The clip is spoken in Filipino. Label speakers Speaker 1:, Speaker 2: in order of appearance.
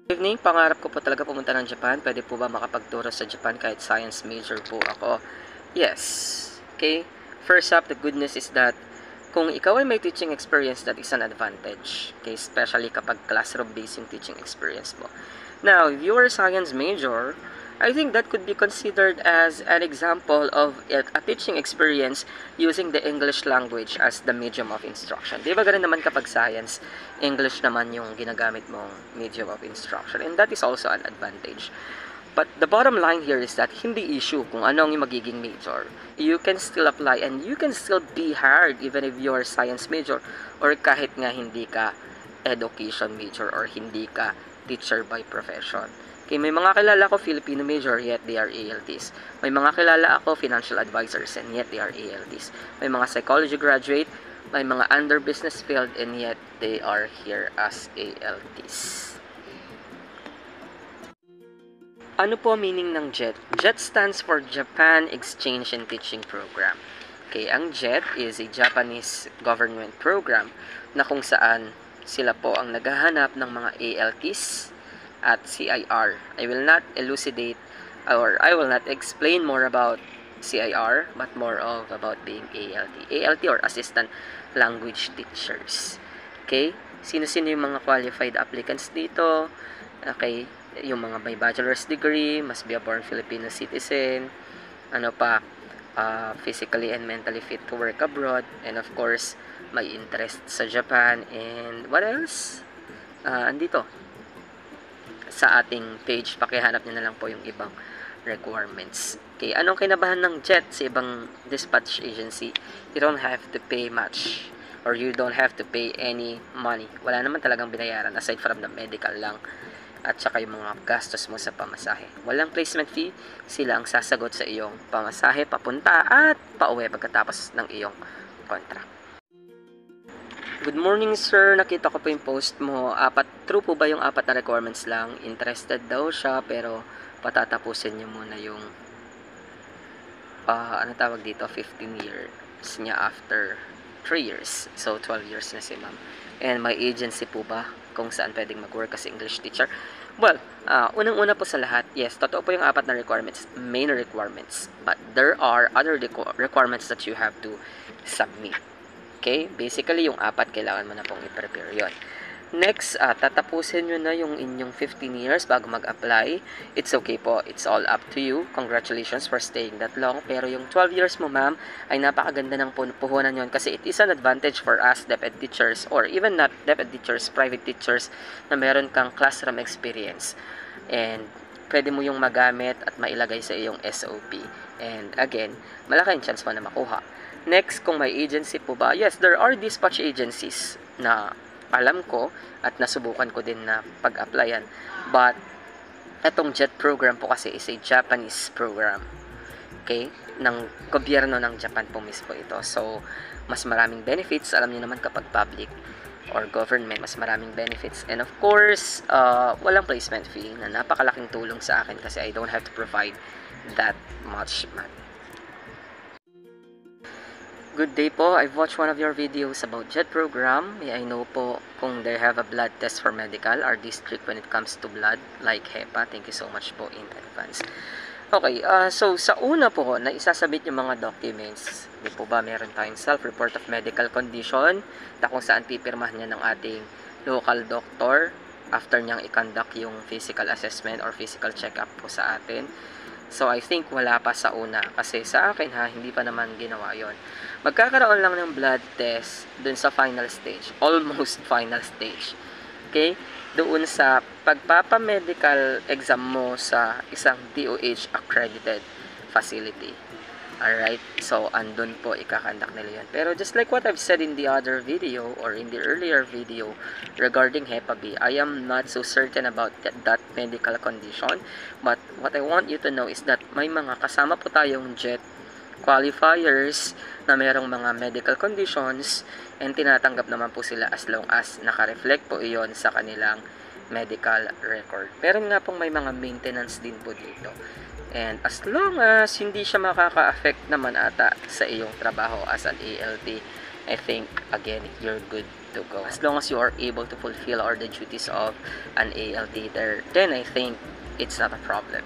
Speaker 1: Good evening, pangarap ko po talaga pumunta ng Japan. Pwede po ba makapagturo sa Japan kahit science major po ako? Yes. Okay. First up, the good news is that kung ikaw ay may teaching experience, that is an advantage. Okay, especially kapag classroom-based yung teaching experience mo. Now, if you are a science major, I think that could be considered as an example of a teaching experience using the English language as the medium of instruction. Di ba ganun naman kapag science, English naman yung ginagamit mong medium of instruction. And that is also an advantage. But the bottom line here is that hindi issue kung ano ang magiging major. You can still apply and you can still be hired even if you are science major or kahit nga hindi ka education major or hindi ka teacher by profession. Okay, may mga kilala ko Filipino major yet they are ALTs. May mga kilala ako financial advisors and yet they are ALTs. May mga psychology graduate, may mga under business field and yet they are here as ALTs. Ano po meaning ng JET? JET stands for Japan Exchange and Teaching Program. Okay, ang JET is a Japanese government program na kung saan sila po ang naghahanap ng mga ALTs at CIR. I will not elucidate or I will not explain more about CIR but more of about being ALT. ALT or Assistant Language Teachers. Okay? Sino-sino yung mga qualified applicants dito? Okay? Yung mga may bachelor's degree, must be a born Filipino citizen, ano pa, physically and mentally fit to work abroad, and of course, may interest sa Japan, and what else? Andito, sa ating page, pakihanap nyo na lang po yung ibang requirements. Okay, anong kinabahan ng JET sa ibang dispatch agency? You don't have to pay much or you don't have to pay any money. Wala naman talagang binayaran aside from the medical lang at saka yung mga gastos mo sa pamasahe. Walang placement fee, sila ang sasagot sa iyong pamasahe papunta at pauwi pagkatapos ng iyong contract. Good morning sir, nakita ko po yung post mo. True po ba yung 4 na requirements lang? Interested daw siya pero patatapusin niya muna yung ano tawag dito, 15 years niya after 3 years. So 12 years na si ma'am. And may agency po ba kung saan pwedeng mag-work as English teacher? Well, unang-una po sa lahat, yes, totoo po yung 4 na requirements, main requirements. But there are other requirements that you have to submit. Okay? Basically, yung 4, kailangan mo na pong i-prepare yun. Next, tatapusin nyo na yung inyong 15 years bago mag-apply. It's okay po. It's all up to you. Congratulations for staying that long. Pero yung 12 years mo, ma'am, ay napakaganda ng puhunan yun kasi it is an advantage for us, DepEd teachers, or even not DepEd teachers, private teachers, na meron kang classroom experience. And pwede mo yung magamit at mailagay sa iyong SOP. And again, malaking chance mo na makuha. Next, kung may agency po ba? Yes, there are dispatch agencies na alam ko at nasubukan ko din na pag-applyan. But, etong JET program po kasi is a Japanese program. Okay? Ng gobyerno ng Japan po mismo ito. So, mas maraming benefits. Alam niyo naman kapag public or government, mas maraming benefits. And of course, walang placement fee na napakalaking tulong sa akin kasi I don't have to provide that much money. Good day po. I've watched one of your videos about JET program. May I know po kung they have a blood test for medical or district when it comes to blood like HEPA. Thank you so much po in advance. Okay, so sa una po na isasabit yung mga documents, di po ba meron tayong self-report of medical condition na kung saan pipirmahan niya ng ating local doctor after niyang i-conduct yung physical assessment or physical check-up po sa atin. So, I think wala pa sa una. Kasi sa akin hindi pa naman ginawa yon. Magkakaroon lang ng blood test dun sa final stage. Almost final stage. Okay? Doon sa pagpapamedical exam mo sa isang DOH accredited facility. Alright? So, andun po ikakandak nila yan. Pero just like what I've said in the other video or in the earlier video regarding Hepa B, I am not so certain about that medical condition. But what I want you to know is that may mga kasama po tayong JET qualifiers na mayroong mga medical conditions and tinatanggap naman po sila as long as naka-reflect po iyon sa kanilang medical record. Pero nga pong may mga maintenance din po dito. And as long as hindi siya makaka-affect naman ata sa iyong trabaho as an ALT, I think, again, you're good to go. As long as you are able to fulfill all the duties of an ALT there, then I think it's not a problem.